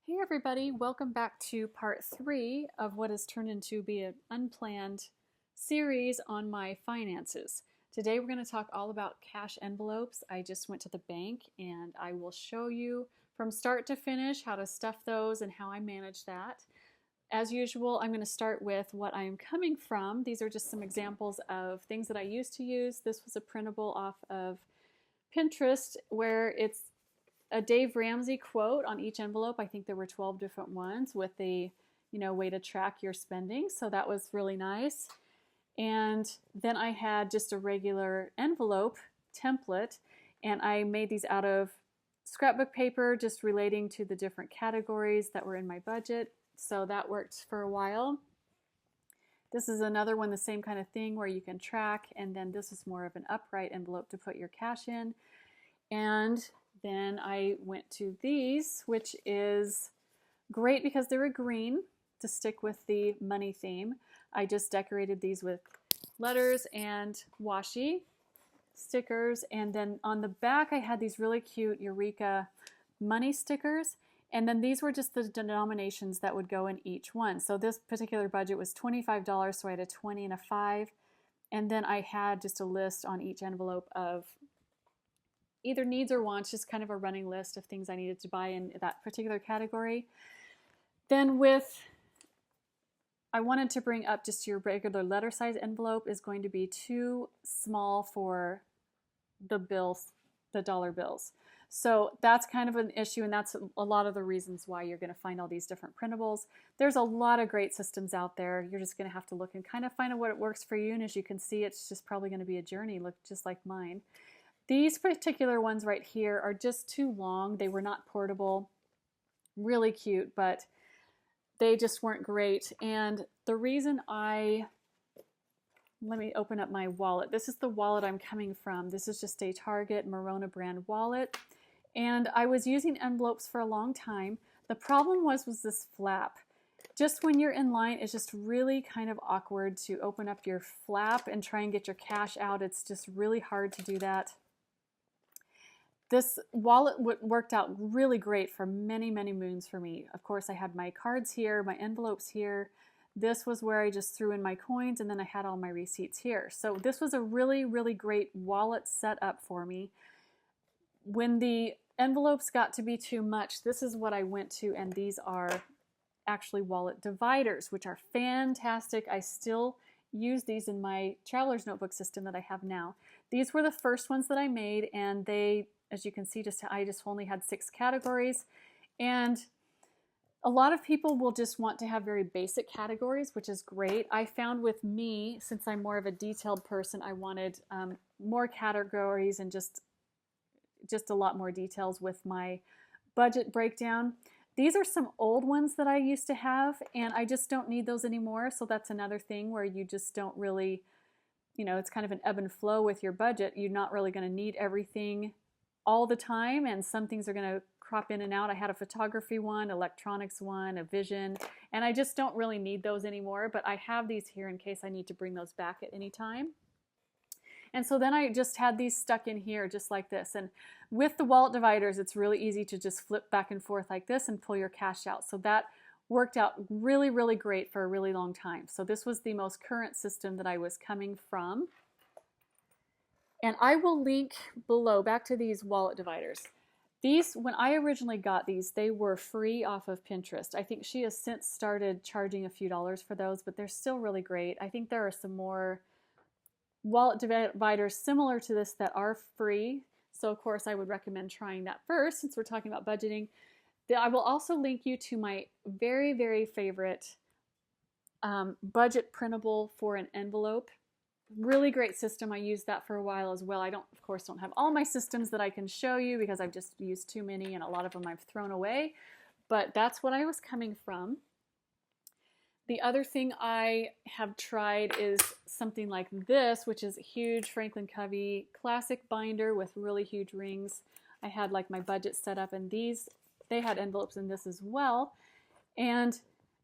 Hey everybody, welcome back to part 3 of what has turned into be an unplanned series on my finances. Today we're going to talk all about cash envelopes. I just went to the bank and I will show you from start to finish how to stuff those and how I manage that. As usual, I'm going to start with what I am coming from. These are just some examples of things that I used to use. This was a printable off of Pinterest where it's a Dave Ramsey quote on each envelope. I think there were 12 different ones with the, way to track your spending. So that was really nice. And then I had just a regular envelope template, and I made these out of scrapbook paper, just relating to the different categories that were in my budget. So that worked for a while. This is another one, the same kind of thing where you can track, and then this is more of an upright envelope to put your cash in. And then I went to these, which is great because they're a green to stick with the money theme. I just decorated these with letters and washi stickers. And then on the back, I had these really cute Eureka money stickers. And then these were just the denominations that would go in each one. So this particular budget was $25, so I had a 20 and a 5. And then I had just a list on each envelope of either needs or wants, just kind of a running list of things I needed to buy in that particular category. Then I wanted to bring up just your regular letter size envelope is going to be too small for the bills, the dollar bills. So that's kind of an issue, and that's a lot of the reasons why you're going to find all these different printables. There's a lot of great systems out there. You're just going to have to look and kind of find out what works for you, and as you can see, it's just probably going to be a journey, look just like mine. These particular ones right here are just too long. They were not portable, really cute, but they just weren't great. And the reason let me open up my wallet. This is the wallet I'm coming from. This is just a Target Morona brand wallet. And I was using envelopes for a long time. The problem was this flap. Just when you're in line, it's just really kind of awkward to open up your flap and try and get your cash out. It's just really hard to do that. This wallet worked out really great for many, many moons for me. Of course, I had my cards here, my envelopes here. This was where I just threw in my coins, and then I had all my receipts here. So this was a really, really great wallet setup for me. When the envelopes got to be too much, this is what I went to, and these are actually wallet dividers, which are fantastic. I still use these in my traveler's notebook system that I have now. These were the first ones that I made, and they, as you can see, I just only had 6 categories. And a lot of people will just want to have very basic categories, which is great. I found with me, since I'm more of a detailed person, I wanted more categories and just a lot more details with my budget breakdown. These are some old ones that I used to have, and I just don't need those anymore. So that's another thing where you just don't really, it's kind of an ebb and flow with your budget. You're not really going to need everything all the time, and some things are going to crop in and out. I had a photography one, electronics one, a vision, and I just don't really need those anymore, but I have these here in case I need to bring those back at any time. And so then I just had these stuck in here just like this. And with the wallet dividers, it's really easy to just flip back and forth like this and pull your cash out. So that worked out really, really great for a really long time. So this was the most current system that I was coming from. And I will link below, back to these wallet dividers. These, when I originally got these, they were free off of Pinterest. I think she has since started charging a few dollars for those, but they're still really great. I think there are some more wallet dividers similar to this that are free. So of course I would recommend trying that first since we're talking about budgeting. I will also link you to my very, very favorite budget printable for an envelope. Really great system. I used that for a while as well. I of course don't have all my systems that I can show you because I've just used too many, and a lot of them I've thrown away, but that's what I was coming from. The other thing I have tried is something like this, which is a huge Franklin Covey classic binder with really huge rings. I had like my budget set up, and they had envelopes in this as well. And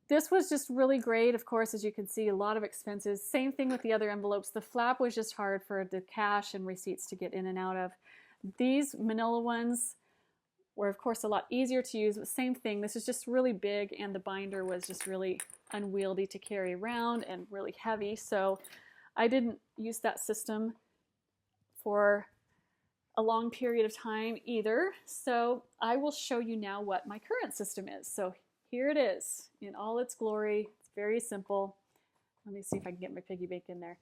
this was just really great. Of course, as you can see, a lot of expenses. Same thing with the other envelopes. The flap was just hard for the cash and receipts to get in and out of. These manila ones were of course a lot easier to use, but same thing. This is just really big, and the binder was just really unwieldy to carry around and really heavy. So I didn't use that system for a long period of time either. So I will show you now what my current system is. So here it is in all its glory. It's very simple. Let me see if I can get my piggy bank in there.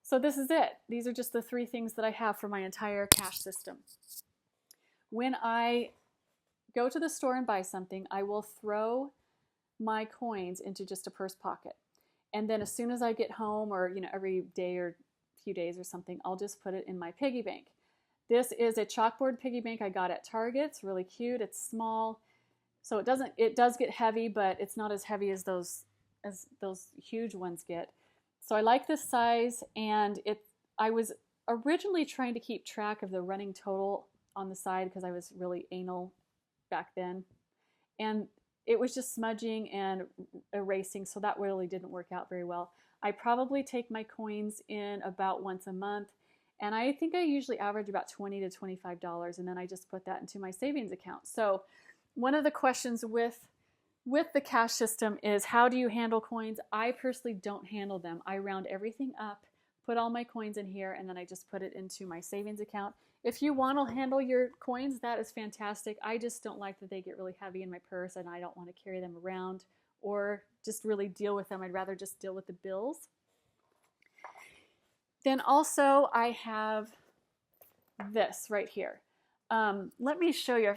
So this is it. These are just the 3 things that I have for my entire cash system. When I go to the store and buy something, I will throw my coins into just a purse pocket. And then as soon as I get home, or every day or few days or something, I'll just put it in my piggy bank. This is a chalkboard piggy bank I got at Target. It's really cute. It's small. So it does get heavy, but it's not as heavy as those huge ones get. So I like this size, and I was originally trying to keep track of the running total on the side because I was really anal back then. And it was just smudging and erasing, so that really didn't work out very well. I probably take my coins in about once a month, and I think I usually average about $20 to $25, and then I just put that into my savings account. So one of the questions with the cash system is, how do you handle coins? I personally don't handle them. I round everything up, put all my coins in here, and then I just put it into my savings account. If you want to handle your coins, that is fantastic. I just don't like that they get really heavy in my purse, and I don't want to carry them around or just really deal with them. I'd rather just deal with the bills. Then also I have this right here. Let me show you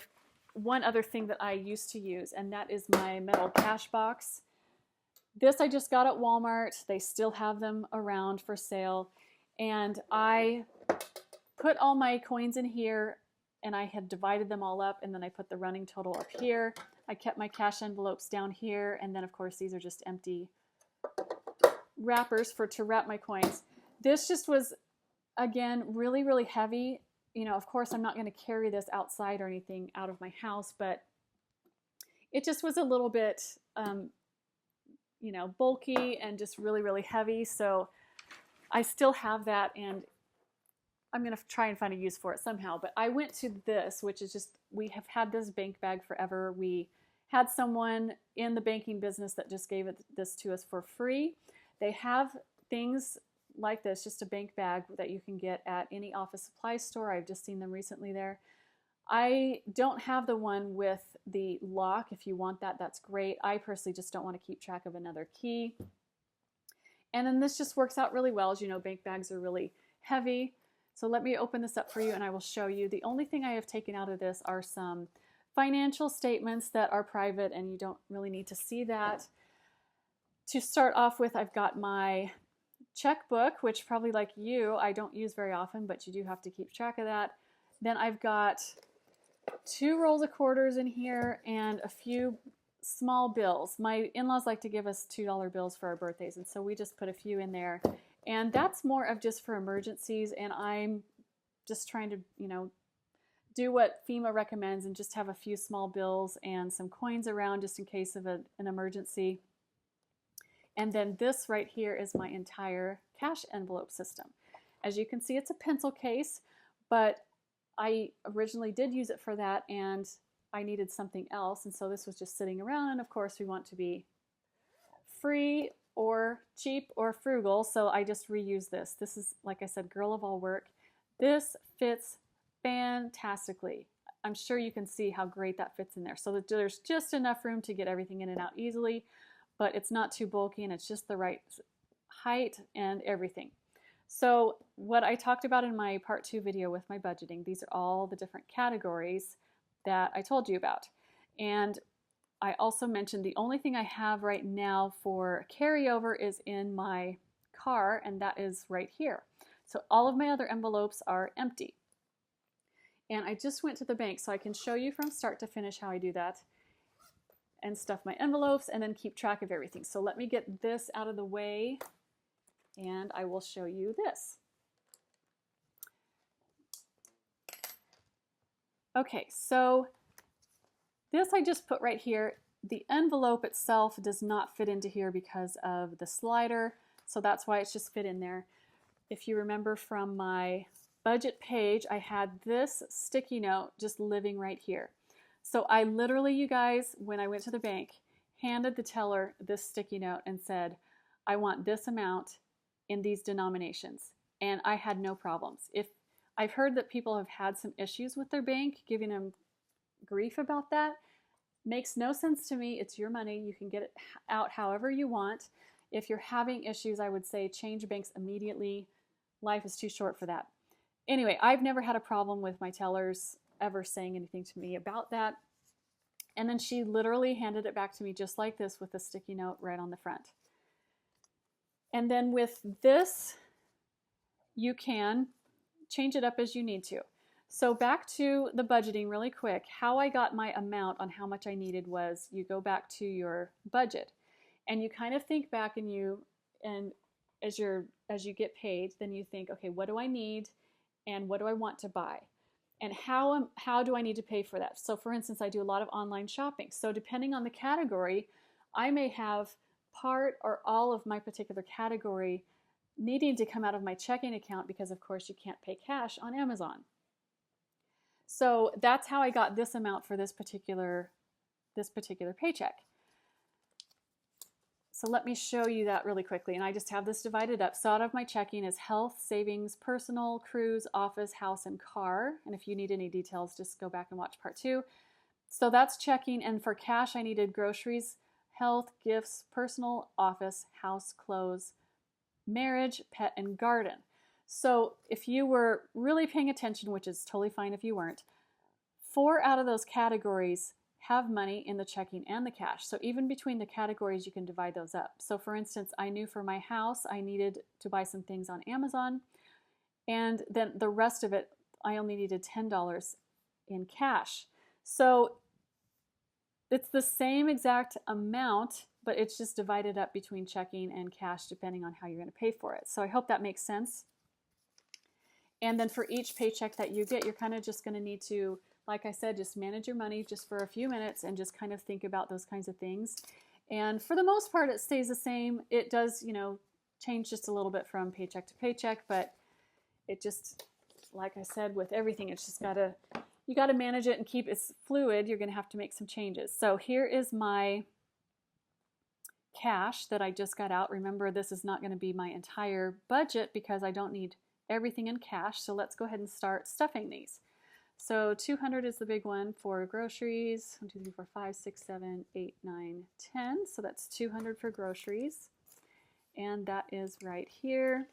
one other thing that I used to use, and that is my metal cash box. This I just got at Walmart. They still have them around for sale. And I put all my coins in here, and I had divided them all up, and then I put the running total up here. I kept my cash envelopes down here, and then of course these are just empty wrappers to wrap my coins. This just was, again, really, really heavy. Of course I'm not going to carry this outside or anything out of my house, but it just was a little bit, bulky and just really, really heavy. So I still have that, and I'm going to try and find a use for it somehow. But I went to this, which is just, we have had this bank bag forever. We had someone in the banking business that just gave this to us for free. They have things like this, just a bank bag that you can get at any office supply store. I've just seen them recently there. I don't have the one with the lock. If you want that, that's great. I personally just don't want to keep track of another key. And then this just works out really well. As you know, bank bags are really heavy. So let me open this up for you and I will show you. The only thing I have taken out of this are some financial statements that are private, and you don't really need to see that. To start off with, I've got my checkbook, which probably like you, I don't use very often, but you do have to keep track of that. Then I've got 2 rolls of quarters in here and a few small bills. My in-laws like to give us $2 bills for our birthdays, and so we just put a few in there. And that's more of just for emergencies, and I'm just trying to, do what FEMA recommends and just have a few small bills and some coins around just in case of an emergency. And then this right here is my entire cash envelope system. As you can see, it's a pencil case, but I originally did use it for that, and I needed something else, and so this was just sitting around. And of course, we want to be free or cheap or frugal, so I just reuse this. This is, like I said, girl of all work. This fits fantastically. I'm sure you can see how great that fits in there. So that there's just enough room to get everything in and out easily, but it's not too bulky, and it's just the right height and everything. So what I talked about in my part 2 video with my budgeting, these are all the different categories that I told you about. And I also mentioned the only thing I have right now for carryover is in my car, and that is right here. So all of my other envelopes are empty. And I just went to the bank, so I can show you from start to finish how I do that and stuff my envelopes and then keep track of everything. So let me get this out of the way and I will show you this. Okay, so this I just put right here. The envelope itself does not fit into here because of the slider, so that's why it's just fit in there. If you remember from my budget page, I had this sticky note just living right here. So I literally, you guys, when I went to the bank, handed the teller this sticky note and said, I want this amount in these denominations. And I had no problems. If I've heard that people have had some issues with their bank, giving them grief about that. Makes no sense to me. It's your money. You can get it out however you want. If you're having issues, I would say change banks immediately. Life is too short for that. Anyway, I've never had a problem with my tellers ever saying anything to me about that. And then she literally handed it back to me just like this with a sticky note right on the front. And then with this, you can change it up as you need to. So back to the budgeting really quick. How I got my amount on how much I needed was you go back to your budget and you kind of think back and as you get paid, then you think, okay, what do I need and what do I want to buy? And how do I need to pay for that? So for instance, I do a lot of online shopping. So depending on the category, I may have part or all of my particular category needing to come out of my checking account because of course you can't pay cash on Amazon. So that's how I got this amount for this particular paycheck. So let me show you that really quickly. And I just have this divided up. So out of my checking is health, savings, personal, cruise, office, house, and car. And if you need any details, just go back and watch part 2. So that's checking. And for cash, I needed groceries, health, gifts, personal, office, house, clothes, marriage, pet, and garden. So if you were really paying attention, which is totally fine if you weren't, 4 out of those categories have money in the checking and the cash. So even between the categories, you can divide those up. So for instance, I knew for my house, I needed to buy some things on Amazon. And then the rest of it, I only needed $10 in cash. So it's the same exact amount, but it's just divided up between checking and cash depending on how you're going to pay for it. So I hope that makes sense. And then for each paycheck that you get, you're kind of just going to need to, like I said, just manage your money just for a few minutes and just kind of think about those kinds of things. And for the most part, it stays the same. It does, change just a little bit from paycheck to paycheck, but it just, like I said, with everything, it's just you got to manage it and keep it fluid. You're going to have to make some changes. So here is my cash that I just got out. Remember, this is not going to be my entire budget because I don't need everything in cash. So let's go ahead and start stuffing these. So 200 is the big one for groceries. 1, 2, 3, 4, 5, 6, 7, 8, 9, 10. So that's 200 for groceries. And that is right here.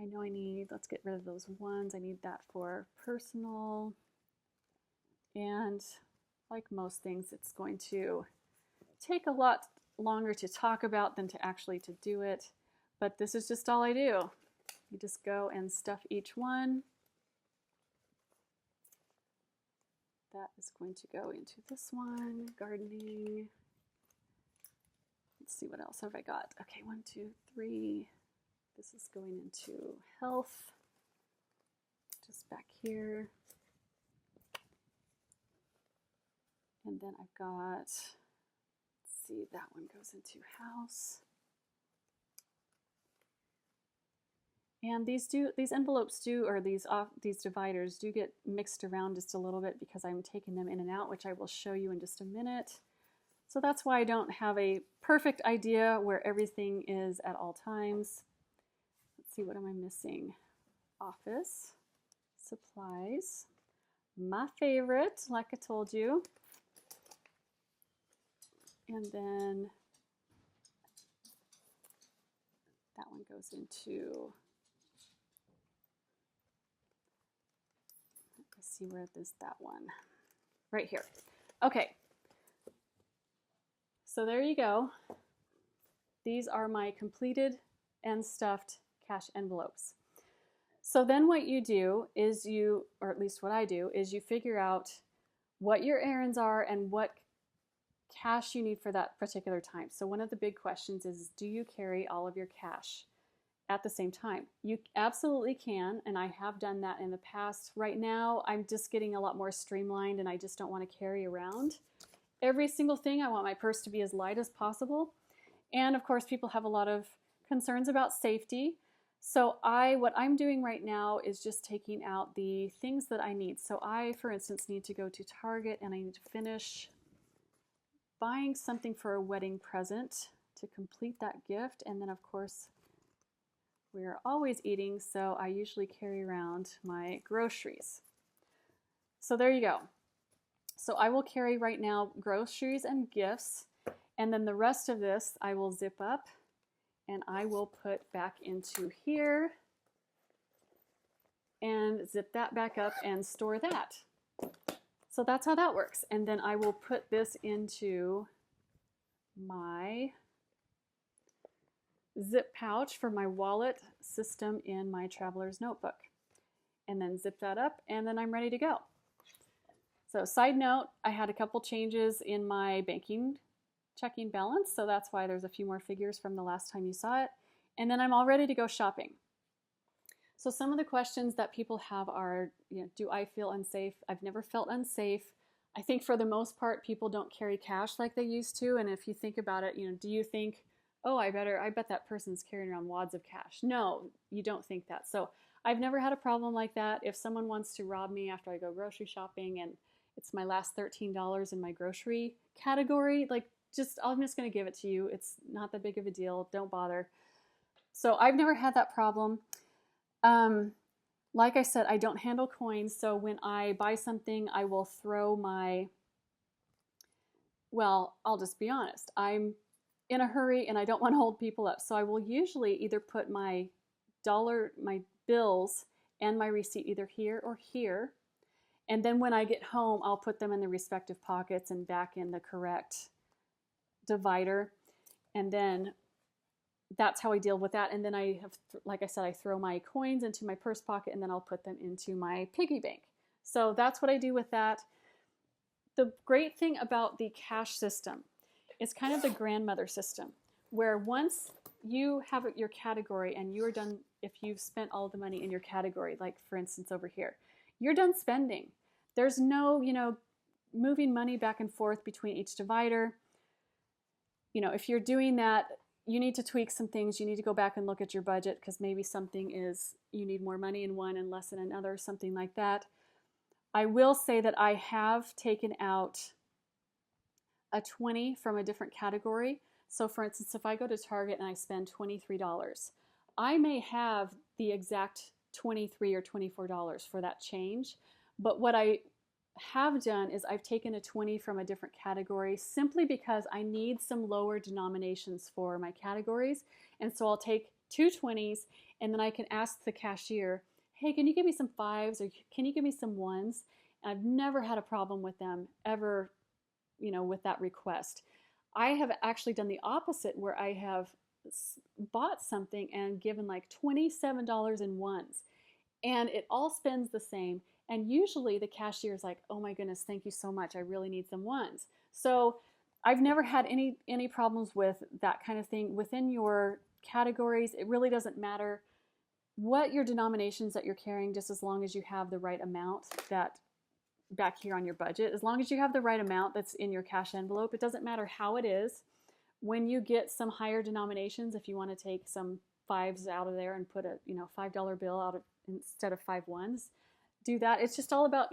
I know let's get rid of those ones. I need that for personal. And like most things, it's going to take a lot longer to talk about than to actually to do it. But this is just all I do. You just go and stuff each one. That is going to go into this one, gardening. Let's see, what else have I got? Okay, 1, 2, 3. This is going into health, just back here. And then I've got, let's see, that one goes into house. And these envelopes or these dividers do get mixed around just a little bit because I'm taking them in and out, which I will show you in just a minute. So that's why I don't have a perfect idea where everything is at all times. Let's see, what am I missing? Office, supplies, my favorite, like I told you. And then that one goes into, let's see, where is that one? Right here. Okay. So there you go. These are my completed and stuffed cash envelopes. So then what you do is or at least what I do, is you figure out what your errands are and what cash you need for that particular time. So one of the big questions is, do you carry all of your cash at the same time? You absolutely can, and I have done that in the past. Right now, I'm just getting a lot more streamlined and I just don't want to carry around every single thing. I want my purse to be as light as possible. And of course, people have a lot of concerns about safety. So what I'm doing right now is just taking out the things that I need. So I, for instance, need to go to Target and I need to finish buying something for a wedding present to complete that gift. And then of course, we are always eating, so I usually carry around my groceries. So there you go. So I will carry right now groceries and gifts, and then the rest of this I will zip up and I will put back into here and zip that back up and store that. So that's how that works. And then I will put this into my zip pouch for my wallet system in my traveler's notebook. And then zip that up, and then I'm ready to go. So side note, I had a couple changes in my banking checking balance, so that's why there's a few more figures from the last time you saw it. And then I'm all ready to go shopping. So some of the questions that people have are, do I feel unsafe? I've never felt unsafe. I think for the most part, people don't carry cash like they used to. And if you think about it, do you think, oh, I bet that person's carrying around wads of cash? No, you don't think that. So I've never had a problem like that. If someone wants to rob me after I go grocery shopping and it's my last $13 in my grocery category, I'm just going to give it to you. It's not that big of a deal. Don't bother. So I've never had that problem. Like I said, I don't handle coins. So when I buy something, I will throw I'll just be honest. I'm in a hurry and I don't want to hold people up. So I will usually either put my bills and my receipt either here or here. And then when I get home, I'll put them in the respective pockets and back in the correct divider. And then that's how I deal with that. And then I have, like I said, I throw my coins into my purse pocket and then I'll put them into my piggy bank. So that's what I do with that. The great thing about the cash system is kind of the grandmother system, where once you have your category and you are done, if you've spent all the money in your category, like for instance over here, you're done spending. There's no, moving money back and forth between each divider. If you're doing that, you need to tweak some things. You need to go back and look at your budget because maybe something is, you need more money in one and less in another, something like that. I will say that I have taken out a 20 from a different category. So for instance, if I go to Target and I spend $23, I may have the exact $23 or $24 for that change. But what I have done is I've taken a 20 from a different category simply because I need some lower denominations for my categories. And so I'll take two 20s and then I can ask the cashier, hey, can you give me some 5s or can you give me some 1s? And I've never had a problem with them ever, with that request. I have actually done the opposite where I have bought something and given like $27 in 1s and it all spends the same. And usually the cashier is like, oh my goodness, thank you so much. I really need some 1s. So I've never had any problems with that kind of thing. Within your categories, it really doesn't matter what your denominations that you're carrying, just as long as you have the right amount that back here on your budget, as long as you have the right amount that's in your cash envelope, it doesn't matter how it is. When you get some higher denominations, if you want to take some 5s out of there and put a $5 bill out instead of 5 1s, do that. It's just all about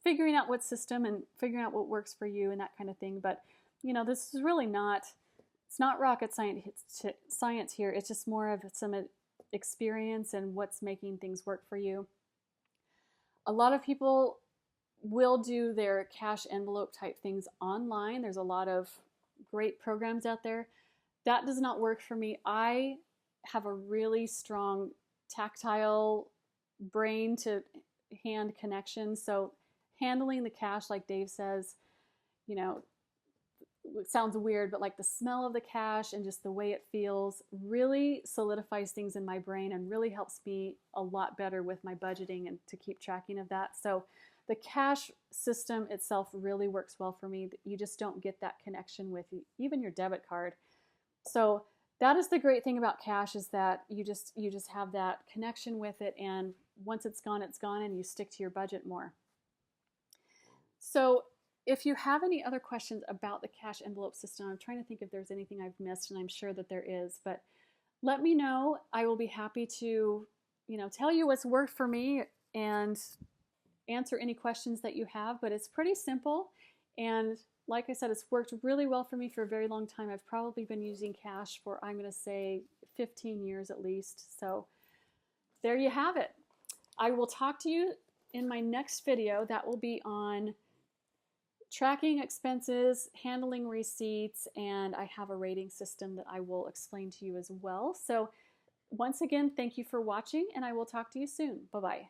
figuring out what system and figuring out what works for you and that kind of thing. But this is really it's not rocket science here. It's just more of some experience and what's making things work for you. A lot of people will do their cash envelope type things online. There's a lot of great programs out there. That does not work for me. I have a really strong tactile brain to hand connection. So handling the cash, like Dave says, it sounds weird, but like the smell of the cash and just the way it feels really solidifies things in my brain and really helps me a lot better with my budgeting and to keep tracking of that. So the cash system itself really works well for me. You just don't get that connection with even your debit card. So that is the great thing about cash, is that you just have that connection with it, and once it's gone, and you stick to your budget more. So if you have any other questions about the cash envelope system, I'm trying to think if there's anything I've missed, and I'm sure that there is, but Let me know. I will be happy to, tell you what's worked for me and answer any questions that you have, but it's pretty simple. And like I said, it's worked really well for me for a very long time. I've probably been using cash for, I'm going to say, 15 years at least. So there you have it. I will talk to you in my next video. That will be on tracking expenses, handling receipts, and I have a rating system that I will explain to you as well. So once again, thank you for watching, and I will talk to you soon. Bye-bye.